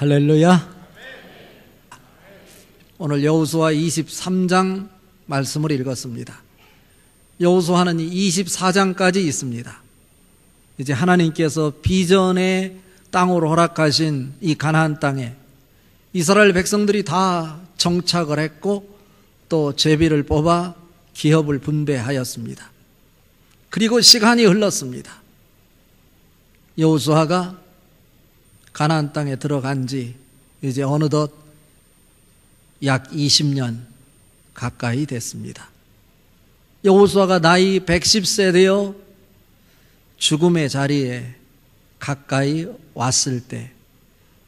할렐루야. 오늘 여호수아 23장 말씀을 읽었습니다. 여호수아는 24장까지 있습니다. 이제 하나님께서 비전의 땅으로 허락하신 이 가나안 땅에 이스라엘 백성들이 다 정착을 했고 또 제비를 뽑아 기업을 분배하였습니다. 그리고 시간이 흘렀습니다. 여호수아가 가나안 땅에 들어간 지 이제 어느덧 약 20년 가까이 됐습니다. 여호수아가 나이 110세 되어 죽음의 자리에 가까이 왔을 때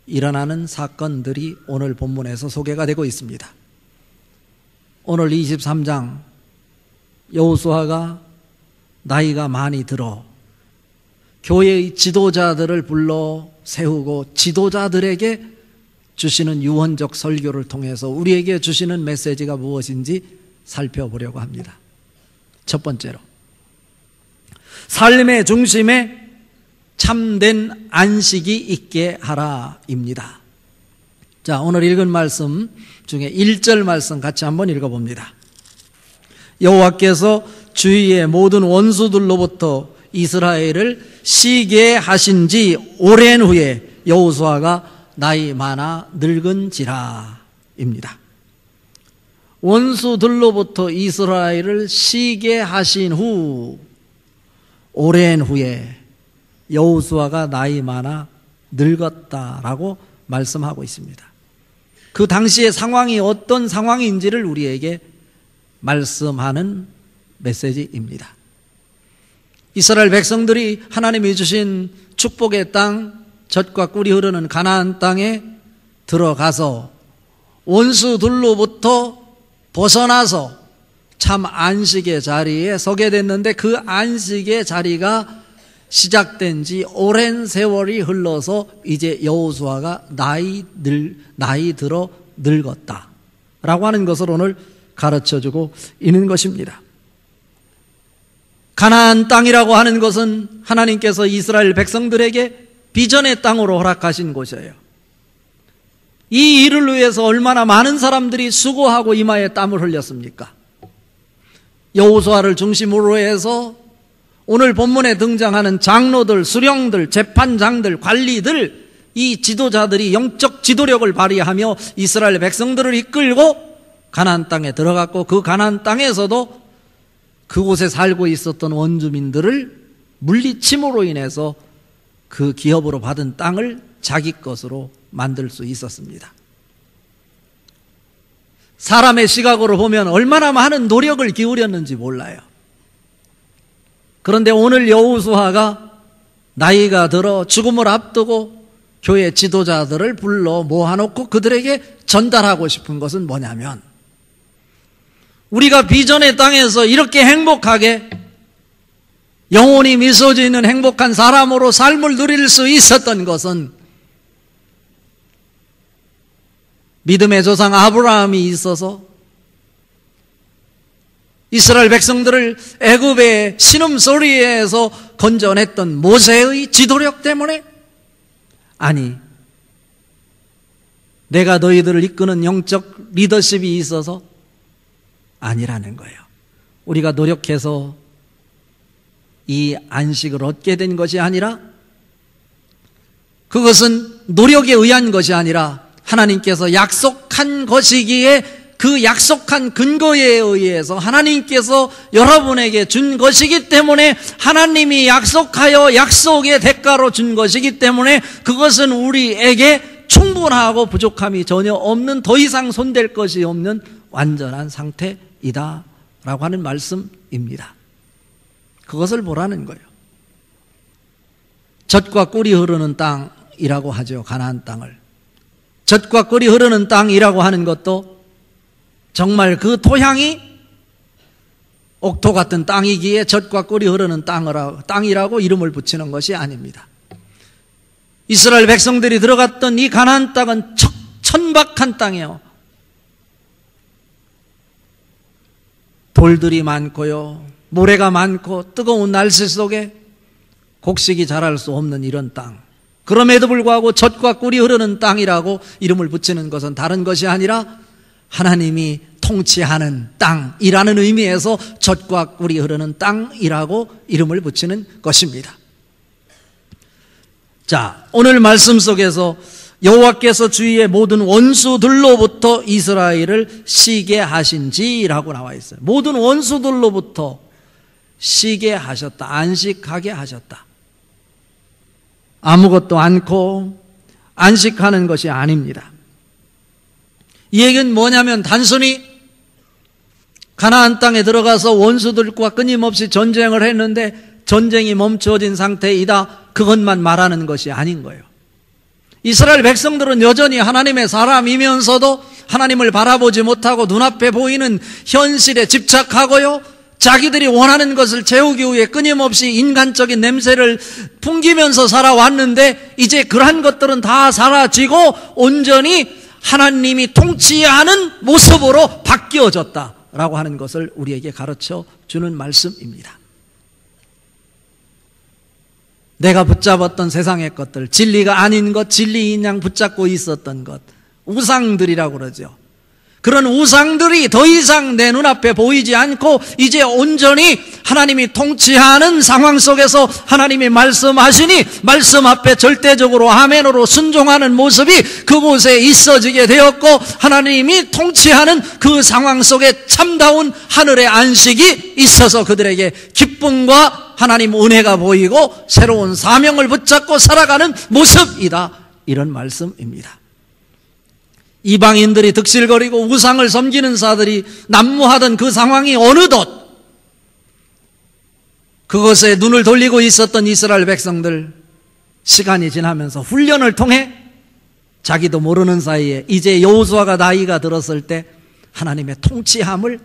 일어나는 사건들이 오늘 본문에서 소개가 되고 있습니다. 오늘 23장 여호수아가 나이가 많이 들어 교회의 지도자들을 불러 세우고 지도자들에게 주시는 유언적 설교를 통해서 우리에게 주시는 메시지가 무엇인지 살펴보려고 합니다. 첫 번째로, 삶의 중심에 참된 안식이 있게 하라입니다. 자, 오늘 읽은 말씀 중에 1절 말씀 같이 한번 읽어봅니다. 여호와께서 주위의 모든 원수들로부터 이스라엘을 쉬게 하신 지 오랜 후에 여호수아가 나이 많아 늙은지라 입니다. 원수들로부터 이스라엘을 쉬게 하신 후 오랜 후에 여호수아가 나이 많아 늙었다라고 말씀하고 있습니다. 그 당시의 상황이 어떤 상황인지를 우리에게 말씀하는 메시지입니다. 이스라엘 백성들이 하나님이 주신 축복의 땅, 젖과 꿀이 흐르는 가나안 땅에 들어가서 원수들로부터 벗어나서 참 안식의 자리에 서게 됐는데 그 안식의 자리가 시작된 지 오랜 세월이 흘러서 이제 여호수아가 나이 들어 늙었다라고 하는 것을 오늘 가르쳐주고 있는 것입니다. 가나안 땅이라고 하는 것은 하나님께서 이스라엘 백성들에게 비전의 땅으로 허락하신 곳이에요. 이 일을 위해서 얼마나 많은 사람들이 수고하고 이마에 땀을 흘렸습니까? 여호수아를 중심으로 해서 오늘 본문에 등장하는 장로들, 수령들, 재판장들, 관리들, 이 지도자들이 영적 지도력을 발휘하며 이스라엘 백성들을 이끌고 가나안 땅에 들어갔고 그 가나안 땅에서도 그곳에 살고 있었던 원주민들을 물리침으로 인해서 그 기업으로 받은 땅을 자기 것으로 만들 수 있었습니다. 사람의 시각으로 보면 얼마나 많은 노력을 기울였는지 몰라요. 그런데 오늘 여호수아가 나이가 들어 죽음을 앞두고 교회 지도자들을 불러 모아놓고 그들에게 전달하고 싶은 것은 뭐냐면 우리가 비전의 땅에서 이렇게 행복하게 영혼이 미소 짓는 행복한 사람으로 삶을 누릴 수 있었던 것은 믿음의 조상 아브라함이 있어서 이스라엘 백성들을 애굽의 신음소리에서 건져냈던 모세의 지도력 때문에? 아니, 내가 너희들을 이끄는 영적 리더십이 있어서 아니라는 거예요. 우리가 노력해서 이 안식을 얻게 된 것이 아니라 그것은 노력에 의한 것이 아니라 하나님께서 약속한 것이기에 그 약속한 근거에 의해서 하나님께서 여러분에게 준 것이기 때문에 하나님이 약속하여 약속의 대가로 준 것이기 때문에 그것은 우리에게 충분하고 부족함이 전혀 없는 더 이상 손댈 것이 없는 완전한 상태이다 라고 하는 말씀입니다. 그것을 보라는 거예요. 젖과 꿀이 흐르는 땅이라고 하죠. 가나안 땅을. 젖과 꿀이 흐르는 땅이라고 하는 것도 정말 그 토양이 옥토 같은 땅이기에 젖과 꿀이 흐르는 땅이라고 이름을 붙이는 것이 아닙니다. 이스라엘 백성들이 들어갔던 이 가나안 땅은 천박한 땅이에요. 돌들이 많고요, 모래가 많고 뜨거운 날씨 속에 곡식이 자랄 수 없는 이런 땅. 그럼에도 불구하고 젖과 꿀이 흐르는 땅이라고 이름을 붙이는 것은 다른 것이 아니라 하나님이 통치하는 땅이라는 의미에서 젖과 꿀이 흐르는 땅이라고 이름을 붙이는 것입니다. 자, 오늘 말씀 속에서 여호와께서 주위의 모든 원수들로부터 이스라엘을 쉬게 하신지라고 나와 있어요. 모든 원수들로부터 쉬게 하셨다. 안식하게 하셨다. 아무것도 않고 안식하는 것이 아닙니다. 이 얘기는 뭐냐면 단순히 가나안 땅에 들어가서 원수들과 끊임없이 전쟁을 했는데 전쟁이 멈춰진 상태이다. 그것만 말하는 것이 아닌 거예요. 이스라엘 백성들은 여전히 하나님의 사람이면서도 하나님을 바라보지 못하고 눈앞에 보이는 현실에 집착하고요, 자기들이 원하는 것을 채우기 위해 끊임없이 인간적인 냄새를 풍기면서 살아왔는데 이제 그러한 것들은 다 사라지고 온전히 하나님이 통치하는 모습으로 바뀌어졌다라고 하는 것을 우리에게 가르쳐 주는 말씀입니다. 내가 붙잡았던 세상의 것들, 진리가 아닌 것, 진리인 양 붙잡고 있었던 것, 우상들이라고 그러죠. 그런 우상들이 더 이상 내 눈앞에 보이지 않고 이제 온전히 하나님이 통치하는 상황 속에서 하나님이 말씀하시니 말씀 앞에 절대적으로 아멘으로 순종하는 모습이 그곳에 있어지게 되었고, 하나님이 통치하는 그 상황 속에 참다운 하늘의 안식이 있어서 그들에게 기쁨과 하나님 은혜가 보이고 새로운 사명을 붙잡고 살아가는 모습이다, 이런 말씀입니다. 이방인들이 득실거리고 우상을 섬기는 자들이 난무하던 그 상황이 어느덧 그것에 눈을 돌리고 있었던 이스라엘 백성들, 시간이 지나면서 훈련을 통해 자기도 모르는 사이에 이제 여호수아가 나이가 들었을 때 하나님의 통치함을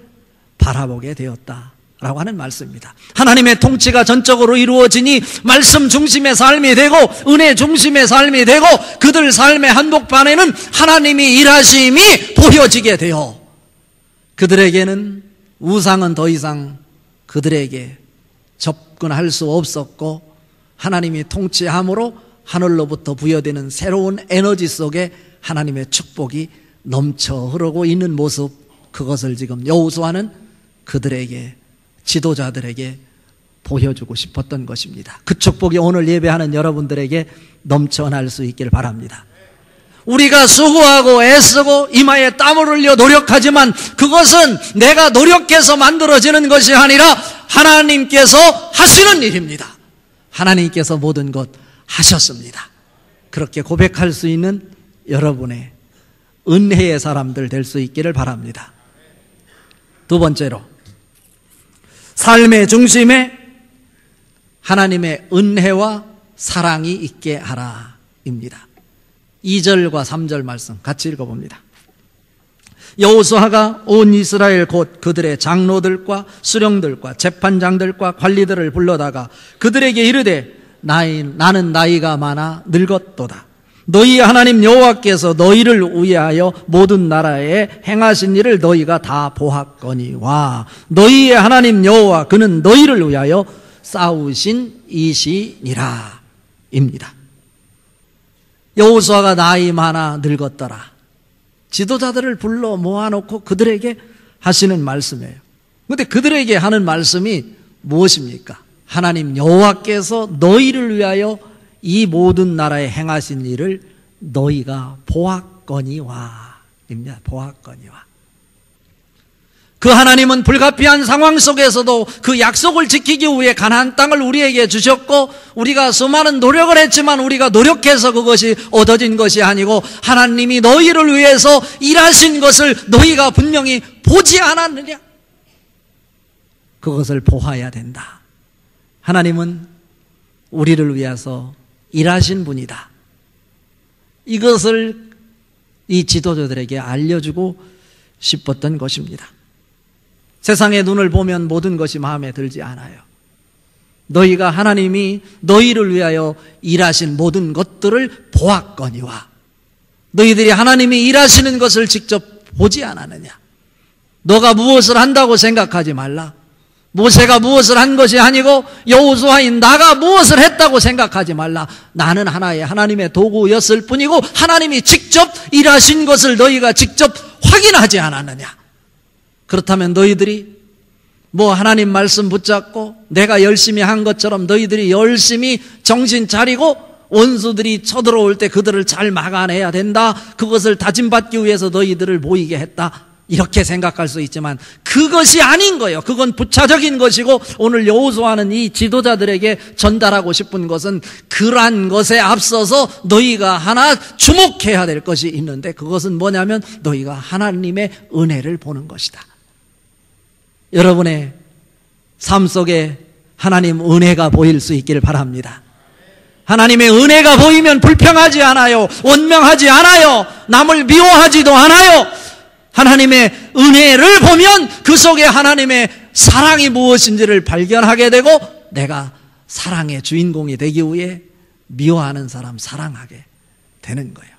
바라보게 되었다 라고 하는 말씀입니다. 하나님의 통치가 전적으로 이루어지니 말씀 중심의 삶이 되고 은혜 중심의 삶이 되고 그들 삶의 한복판에는 하나님이 일하심이 보여지게 되어 그들에게는 우상은 더 이상 그들에게 접근할 수 없었고, 하나님이 통치함으로 하늘로부터 부여되는 새로운 에너지 속에 하나님의 축복이 넘쳐 흐르고 있는 모습, 그것을 지금 여호수아는 그들에게, 지도자들에게 보여주고 싶었던 것입니다. 그 축복이 오늘 예배하는 여러분들에게 넘쳐날 수 있기를 바랍니다. 우리가 수고하고 애쓰고 이마에 땀을 흘려 노력하지만 그것은 내가 노력해서 만들어지는 것이 아니라 하나님께서 하시는 일입니다. 하나님께서 모든 것 하셨습니다. 그렇게 고백할 수 있는 여러분의 은혜의 사람들 될 수 있기를 바랍니다. 두 번째로, 삶의 중심에 하나님의 은혜와 사랑이 있게 하라입니다. 2절과 3절 말씀 같이 읽어봅니다. 여호수아가 온 이스라엘 곧 그들의 장로들과 수령들과 재판장들과 관리들을 불러다가 그들에게 이르되 나는 나이가 많아 늙었도다. 너희 하나님 여호와께서 너희를 위하여 모든 나라에 행하신 일을 너희가 다 보았거니와 너희의 하나님 여호와 그는 너희를 위하여 싸우신 이시니라 입니다. 여호수아가 나이 많아 늙었더라. 지도자들을 불러 모아놓고 그들에게 하시는 말씀이에요. 그런데 그들에게 하는 말씀이 무엇입니까? 하나님 여호와께서 너희를 위하여 이 모든 나라에 행하신 일을 너희가 보았거니와 입니다. 보았거니와. 그 하나님은 불가피한 상황 속에서도 그 약속을 지키기 위해 가나안 땅을 우리에게 주셨고, 우리가 수많은 노력을 했지만 우리가 노력해서 그것이 얻어진 것이 아니고 하나님이 너희를 위해서 일하신 것을 너희가 분명히 보지 않았느냐? 그것을 보아야 된다. 하나님은 우리를 위해서 일하신 분이다. 이것을 이 지도자들에게 알려주고 싶었던 것입니다. 세상의 눈을 보면 모든 것이 마음에 들지 않아요. 너희가 하나님이 너희를 위하여 일하신 모든 것들을 보았거니와 너희들이 하나님이 일하시는 것을 직접 보지 않았느냐? 너가 무엇을 한다고 생각하지 말라. 모세가 무엇을 한 것이 아니고 여호수아인 나가 무엇을 했다고 생각하지 말라. 나는 하나의 하나님의 도구였을 뿐이고 하나님이 직접 일하신 것을 너희가 직접 확인하지 않았느냐. 그렇다면 너희들이 뭐 하나님 말씀 붙잡고 내가 열심히 한 것처럼 너희들이 열심히 정신 차리고 원수들이 쳐들어올 때 그들을 잘 막아내야 된다. 그것을 다짐받기 위해서 너희들을 모이게 했다. 이렇게 생각할 수 있지만 그것이 아닌 거예요. 그건 부차적인 것이고 오늘 여호수아는 이 지도자들에게 전달하고 싶은 것은 그러한 것에 앞서서 너희가 하나 주목해야 될 것이 있는데 그것은 뭐냐면 너희가 하나님의 은혜를 보는 것이다. 여러분의 삶 속에 하나님 은혜가 보일 수 있기를 바랍니다. 하나님의 은혜가 보이면 불평하지 않아요. 원망하지 않아요. 남을 미워하지도 않아요. 하나님의 은혜를 보면 그 속에 하나님의 사랑이 무엇인지를 발견하게 되고 내가 사랑의 주인공이 되기 위해 미워하는 사람 사랑하게 되는 거예요.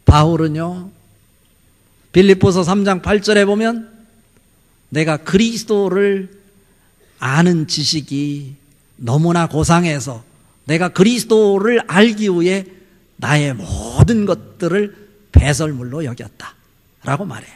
바울은요, 빌립보서 3장 8절에 보면 내가 그리스도를 아는 지식이 너무나 고상해서 내가 그리스도를 알기 위해 나의 모든 것들을 배설물로 여겼다 라고 말해요.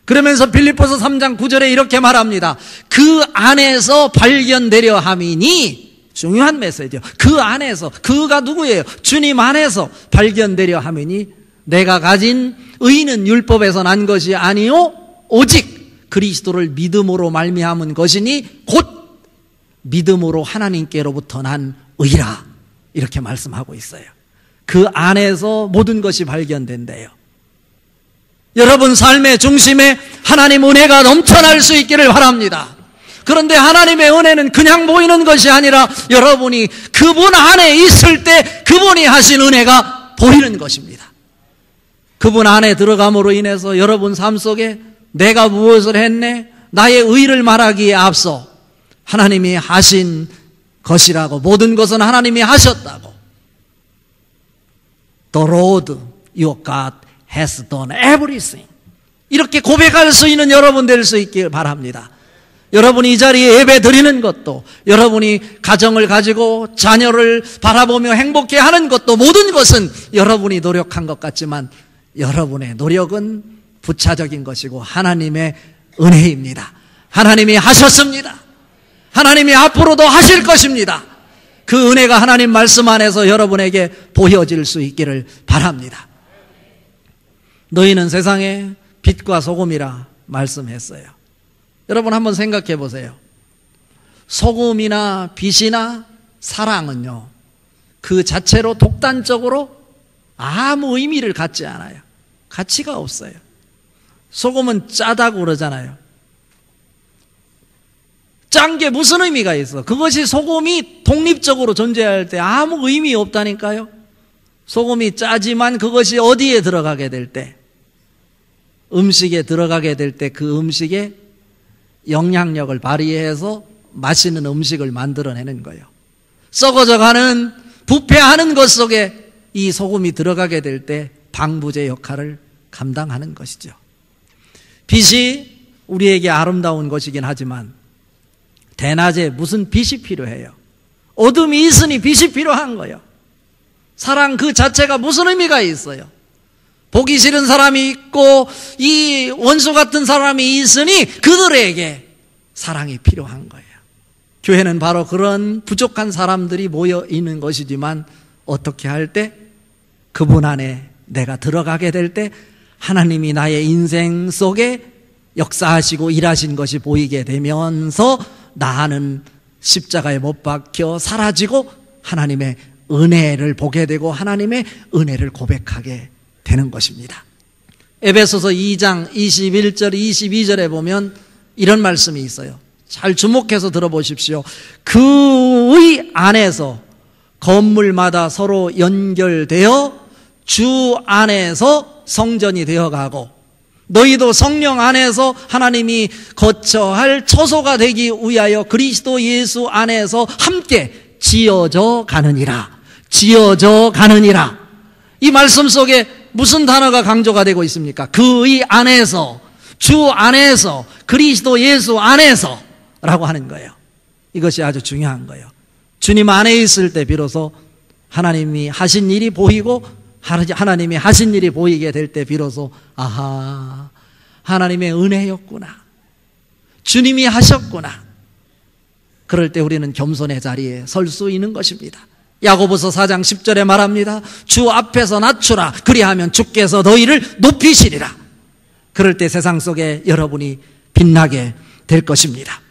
그러면서 빌립보서 3장 9절에 이렇게 말합니다. 그 안에서 발견되려 함이니, 중요한 메시지요. 그 안에서, 그가 누구예요? 주님 안에서 발견되려 함이니 내가 가진 의는 율법에서 난 것이 아니요 오직 그리스도를 믿음으로 말미암은 것이니 곧 믿음으로 하나님께로부터 난 의라. 이렇게 말씀하고 있어요. 그 안에서 모든 것이 발견된대요. 여러분 삶의 중심에 하나님 은혜가 넘쳐날 수 있기를 바랍니다. 그런데 하나님의 은혜는 그냥 보이는 것이 아니라 여러분이 그분 안에 있을 때 그분이 하신 은혜가 보이는 것입니다. 그분 안에 들어감으로 인해서 여러분 삶 속에 내가 무엇을 했네? 나의 의를 말하기에 앞서 하나님이 하신 것이라고, 모든 것은 하나님이 하셨다고. The Lord your God has done everything. 이렇게 고백할 수 있는 여러분 될 수 있길 바랍니다. 여러분이 이 자리에 예배 드리는 것도, 여러분이 가정을 가지고 자녀를 바라보며 행복해 하는 것도, 모든 것은 여러분이 노력한 것 같지만 여러분의 노력은 부차적인 것이고 하나님의 은혜입니다. 하나님이 하셨습니다. 하나님이 앞으로도 하실 것입니다. 그 은혜가 하나님 말씀 안에서 여러분에게 보여질 수 있기를 바랍니다. 너희는 세상의 빛과 소금이라 말씀했어요. 여러분 한번 생각해 보세요. 소금이나 빛이나 사랑은요, 그 자체로 독단적으로 아무 의미를 갖지 않아요. 가치가 없어요. 소금은 짜다고 그러잖아요. 짠 게 무슨 의미가 있어? 그것이 소금이 독립적으로 존재할 때 아무 의미 없다니까요. 소금이 짜지만 그것이 어디에 들어가게 될 때, 음식에 들어가게 될 때 그 음식에 영향력을 발휘해서 맛있는 음식을 만들어내는 거예요. 썩어져가는, 부패하는 것 속에 이 소금이 들어가게 될 때 방부제 역할을 감당하는 것이죠. 빛이 우리에게 아름다운 것이긴 하지만 대낮에 무슨 빛이 필요해요? 어둠이 있으니 빛이 필요한 거예요. 사랑 그 자체가 무슨 의미가 있어요? 보기 싫은 사람이 있고 이 원수 같은 사람이 있으니 그들에게 사랑이 필요한 거예요. 교회는 바로 그런 부족한 사람들이 모여 있는 것이지만 어떻게 할 때? 그분 안에 내가 들어가게 될 때 하나님이 나의 인생 속에 역사하시고 일하신 것이 보이게 되면서 나는 십자가에 못 박혀 사라지고 하나님의 은혜를 보게 되고 하나님의 은혜를 고백하게 되는 것입니다. 에베소서 2장 21절 22절에 보면 이런 말씀이 있어요. 잘 주목해서 들어보십시오. 그의 안에서 건물마다 서로 연결되어 주 안에서 성전이 되어가고 너희도 성령 안에서 하나님이 거처할 처소가 되기 위하여 그리스도 예수 안에서 함께 지어져 가느니라. 지어져 가느니라. 이 말씀 속에 무슨 단어가 강조가 되고 있습니까? 그의 안에서. 주 안에서, 그리스도 예수 안에서 라고 하는 거예요. 이것이 아주 중요한 거예요. 주님 안에 있을 때 비로소 하나님이 하신 일이 보이고, 하나님이 하신 일이 보이게 될 때 비로소 아하, 하나님의 은혜였구나, 주님이 하셨구나. 그럴 때 우리는 겸손의 자리에 설 수 있는 것입니다. 야고보서 4장 10절에 말합니다. 주 앞에서 낮추라, 그리하면 주께서 너희를 높이시리라. 그럴 때 세상 속에 여러분이 빛나게 될 것입니다.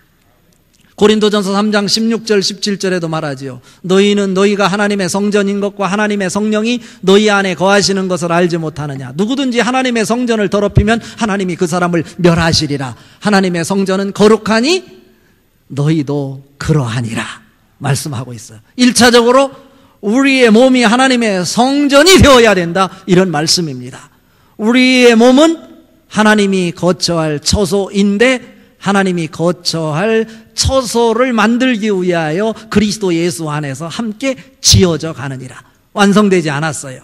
고린도전서 3장 16절 17절에도 말하지요. 너희는 너희가 하나님의 성전인 것과 하나님의 성령이 너희 안에 거하시는 것을 알지 못하느냐. 누구든지 하나님의 성전을 더럽히면 하나님이 그 사람을 멸하시리라. 하나님의 성전은 거룩하니 너희도 그러하니라 말씀하고 있어요. 1차적으로 우리의 몸이 하나님의 성전이 되어야 된다, 이런 말씀입니다. 우리의 몸은 하나님이 거처할 처소인데, 하나님이 거처할 처소를 만들기 위하여 그리스도 예수 안에서 함께 지어져 가느니라. 완성되지 않았어요.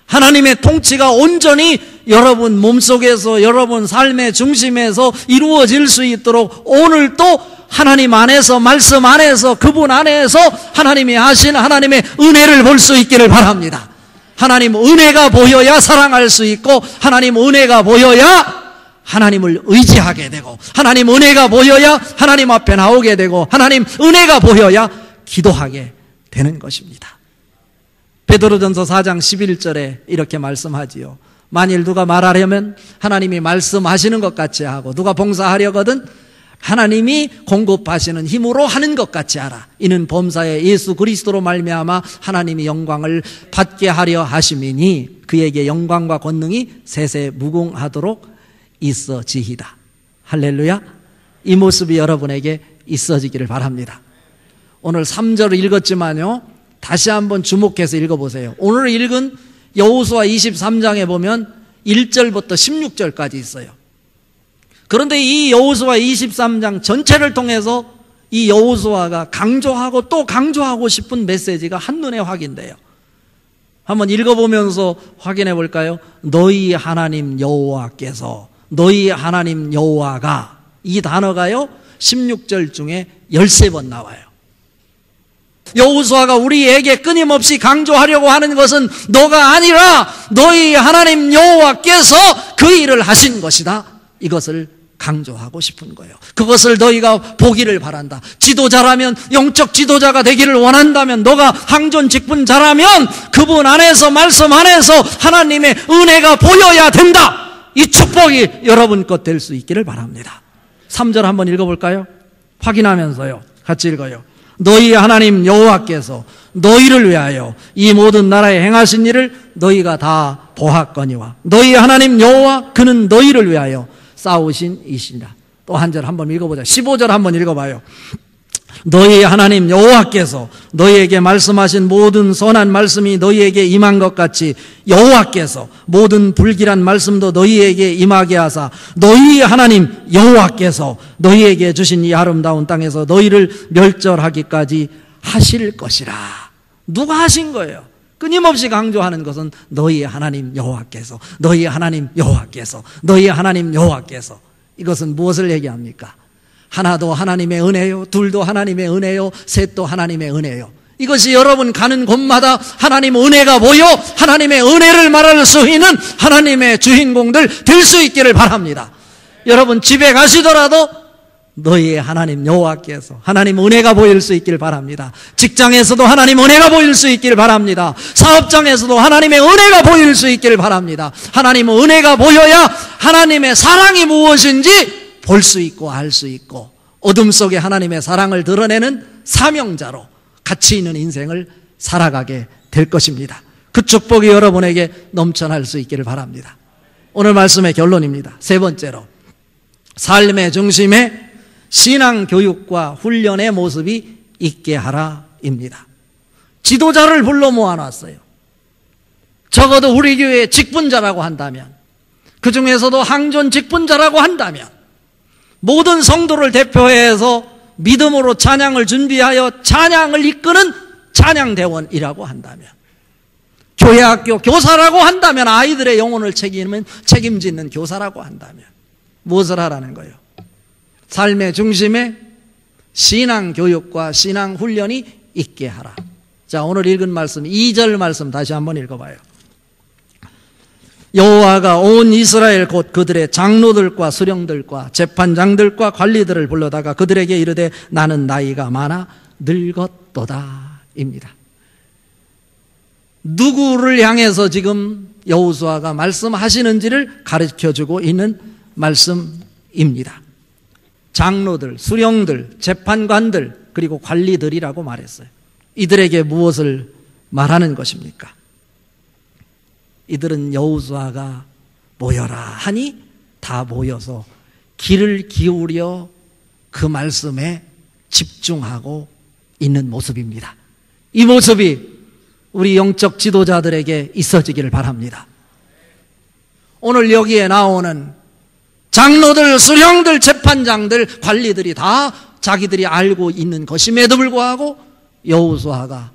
하나님의 통치가 온전히 여러분 몸속에서, 여러분 삶의 중심에서 이루어질 수 있도록 오늘도 하나님 안에서, 말씀 안에서, 그분 안에서 하나님이 하신 하나님의 은혜를 볼 수 있기를 바랍니다. 하나님 은혜가 보여야 사랑할 수 있고, 하나님 은혜가 보여야 하나님을 의지하게 되고, 하나님 은혜가 보여야 하나님 앞에 나오게 되고, 하나님 은혜가 보여야 기도하게 되는 것입니다. 베드로전서 4장 11절에 이렇게 말씀하지요. 만일 누가 말하려면 하나님이 말씀하시는 것 같이 하고, 누가 봉사하려거든 하나님이 공급하시는 힘으로 하는 것 같이 하라. 이는 범사에 예수 그리스도로 말미암아 하나님이 영광을 받게 하려 하심이니 그에게 영광과 권능이 세세 무궁하도록 있어지이다. 할렐루야. 이 모습이 여러분에게 있어지기를 바랍니다. 오늘 3절을 읽었지만요, 다시 한번 주목해서 읽어보세요. 오늘 읽은 여호수아 23장에 보면 1절부터 16절까지 있어요. 그런데 이 여호수아 23장 전체를 통해서 이 여호수아가 강조하고 또 강조하고 싶은 메시지가 한눈에 확인돼요. 한번 읽어보면서 확인해 볼까요? 너희 하나님 여호와께서, 너희 하나님 여호와가, 이 단어가요 16절 중에 13번 나와요. 여호수아가 우리에게 끊임없이 강조하려고 하는 것은 너가 아니라 너희 하나님 여호와께서 그 일을 하신 것이다, 이것을 강조하고 싶은 거예요. 그것을 너희가 보기를 바란다. 지도자라면, 영적 지도자가 되기를 원한다면, 너가 항존 직분자라면 그분 안에서, 말씀 안에서 하나님의 은혜가 보여야 된다. 이 축복이 여러분 것 될 수 있기를 바랍니다. 3절 한번 읽어볼까요? 확인하면서요, 같이 읽어요. 너희 하나님 여호와께서 너희를 위하여 이 모든 나라에 행하신 일을 너희가 다 보았거니와 너희 하나님 여호와 그는 너희를 위하여 싸우신 이시니라. 또 한 절 한번 읽어보자. 15절 한번 읽어봐요. 너희 하나님 여호와께서 너희에게 말씀하신 모든 선한 말씀이 너희에게 임한 것 같이 여호와께서 모든 불길한 말씀도 너희에게 임하게 하사 너희 하나님 여호와께서 너희에게 주신 이 아름다운 땅에서 너희를 멸절하기까지 하실 것이라. 누가 하신 거예요? 끊임없이 강조하는 것은 너희 하나님 여호와께서, 너희 하나님 여호와께서, 너희 하나님 여호와께서. 이것은 무엇을 얘기합니까? 하나도 하나님의 은혜요, 둘도 하나님의 은혜요, 셋도 하나님의 은혜요. 이것이 여러분 가는 곳마다 하나님 은혜가 보여 하나님의 은혜를 말할 수 있는 하나님의 주인공들 될 수 있기를 바랍니다. 여러분 집에 가시더라도 너희의 하나님 여호와께서 하나님 은혜가 보일 수 있기를 바랍니다. 직장에서도 하나님 은혜가 보일 수 있기를 바랍니다. 사업장에서도 하나님의 은혜가 보일 수 있기를 바랍니다. 하나님 은혜가 보여야 하나님의 사랑이 무엇인지 볼 수 있고 알 수 있고, 어둠 속에 하나님의 사랑을 드러내는 사명자로 가치 있는 인생을 살아가게 될 것입니다. 그 축복이 여러분에게 넘쳐날 수 있기를 바랍니다. 오늘 말씀의 결론입니다. 세 번째로, 삶의 중심에 신앙 교육과 훈련의 모습이 있게 하라입니다. 지도자를 불러 모아놨어요. 적어도 우리 교회의 직분자라고 한다면, 그 중에서도 항존 직분자라고 한다면, 모든 성도를 대표해서 믿음으로 찬양을 준비하여 찬양을 이끄는 찬양대원이라고 한다면, 교회학교 교사라고 한다면, 아이들의 영혼을 책임지는 교사라고 한다면, 무엇을 하라는 거예요? 삶의 중심에 신앙교육과 신앙훈련이 있게 하라. 자, 오늘 읽은 말씀 2절 말씀 다시 한번 읽어봐요. 여호와가 온 이스라엘 곧 그들의 장로들과 수령들과 재판장들과 관리들을 불러다가 그들에게 이르되 나는 나이가 많아 늙었도다 입니다. 누구를 향해서 지금 여호수아가 말씀하시는지를 가르쳐주고 있는 말씀입니다. 장로들, 수령들, 재판관들, 그리고 관리들이라고 말했어요. 이들에게 무엇을 말하는 것입니까? 이들은 여호수아가 모여라 하니 다 모여서 귀를 기울여 그 말씀에 집중하고 있는 모습입니다. 이 모습이 우리 영적 지도자들에게 있어지기를 바랍니다. 오늘 여기에 나오는 장로들, 수령들, 재판장들, 관리들이 다 자기들이 알고 있는 것임에도 불구하고 여호수아가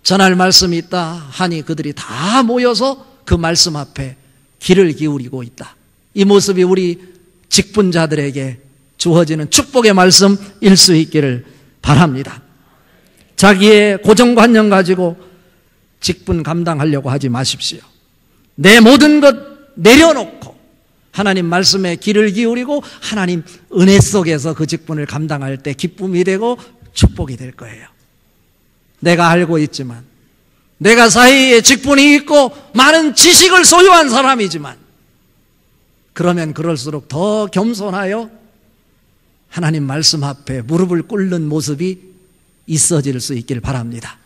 전할 말씀이 있다 하니 그들이 다 모여서 그 말씀 앞에 귀를 기울이고 있다. 이 모습이 우리 직분자들에게 주어지는 축복의 말씀일 수 있기를 바랍니다. 자기의 고정관념 가지고 직분 감당하려고 하지 마십시오. 내 모든 것 내려놓고 하나님 말씀에 귀를 기울이고 하나님 은혜 속에서 그 직분을 감당할 때 기쁨이 되고 축복이 될 거예요. 내가 알고 있지만, 내가 사회에 직분이 있고 많은 지식을 소유한 사람이지만, 그러면 그럴수록 더 겸손하여 하나님 말씀 앞에 무릎을 꿇는 모습이 있어질 수 있길 바랍니다.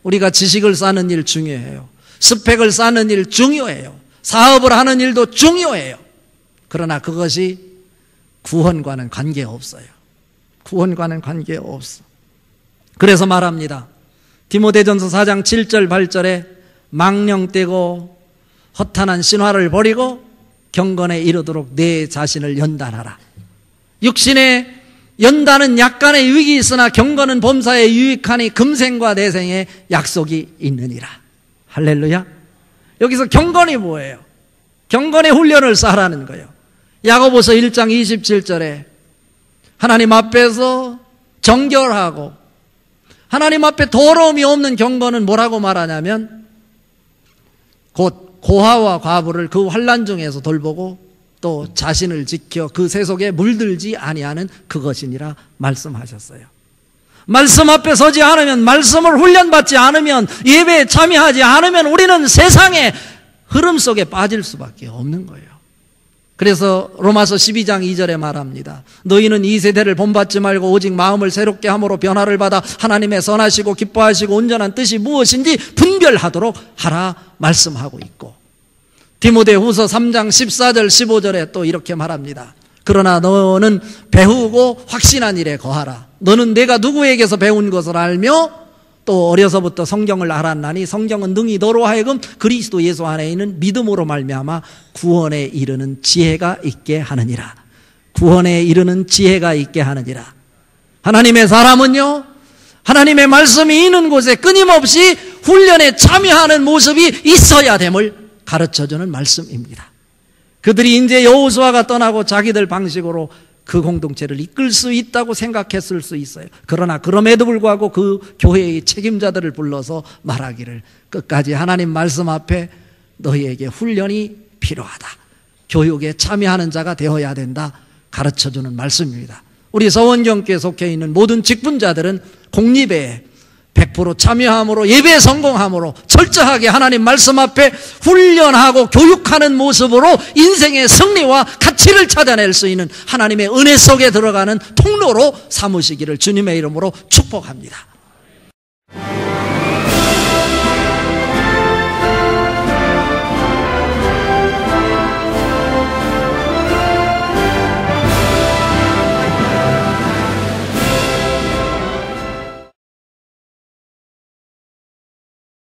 우리가 지식을 쌓는 일 중요해요. 스펙을 쌓는 일 중요해요. 사업을 하는 일도 중요해요. 그러나 그것이 구원과는 관계없어요. 구원과는 관계없어. 그래서 말합니다. 디모데전서 4장 7절 8절에 망령되고 허탄한 신화를 버리고 경건에 이르도록 내 자신을 연단하라. 육신의 연단은 약간의 유익이 있으나 경건은 범사에 유익하니 금생과 내생에 약속이 있느니라. 할렐루야. 여기서 경건이 뭐예요? 경건의 훈련을 쌓으라는 거예요. 야고보서 1장 27절에 하나님 앞에서 정결하고 하나님 앞에 더러움이 없는 경건은 뭐라고 말하냐면 곧 고아와 과부를 그 환난 중에서 돌보고 또 자신을 지켜 그 세속에 물들지 아니하는 그것이니라 말씀하셨어요. 말씀 앞에 서지 않으면, 말씀을 훈련받지 않으면, 예배에 참여하지 않으면 우리는 세상의 흐름 속에 빠질 수밖에 없는 거예요. 그래서 로마서 12장 2절에 말합니다. 너희는 이 세대를 본받지 말고 오직 마음을 새롭게 함으로 변화를 받아 하나님의 선하시고 기뻐하시고 온전한 뜻이 무엇인지 분별하도록 하라 말씀하고 있고, 디모데후서 3장 14절 15절에 또 이렇게 말합니다. 그러나 너는 배우고 확신한 일에 거하라. 너는 내가 누구에게서 배운 것을 알며 또 어려서부터 성경을 알았나니 성경은 능히 너로 하여금 그리스도 예수 안에 있는 믿음으로 말미암아 구원에 이르는 지혜가 있게 하느니라. 구원에 이르는 지혜가 있게 하느니라. 하나님의 사람은요, 하나님의 말씀이 있는 곳에 끊임없이 훈련에 참여하는 모습이 있어야 됨을 가르쳐주는 말씀입니다. 그들이 이제 여호수아가 떠나고 자기들 방식으로 그 공동체를 이끌 수 있다고 생각했을 수 있어요. 그러나 그럼에도 불구하고 그 교회의 책임자들을 불러서 말하기를 끝까지 하나님 말씀 앞에 너희에게 훈련이 필요하다, 교육에 참여하는 자가 되어야 된다 가르쳐주는 말씀입니다. 우리 서원경교에 속해 있는 모든 직분자들은 공립에 100% 참여함으로, 예배에 성공함으로 철저하게 하나님 말씀 앞에 훈련하고 교육하는 모습으로 인생의 승리와 가치를 찾아낼 수 있는 하나님의 은혜 속에 들어가는 통로로 삼으시기를 주님의 이름으로 축복합니다.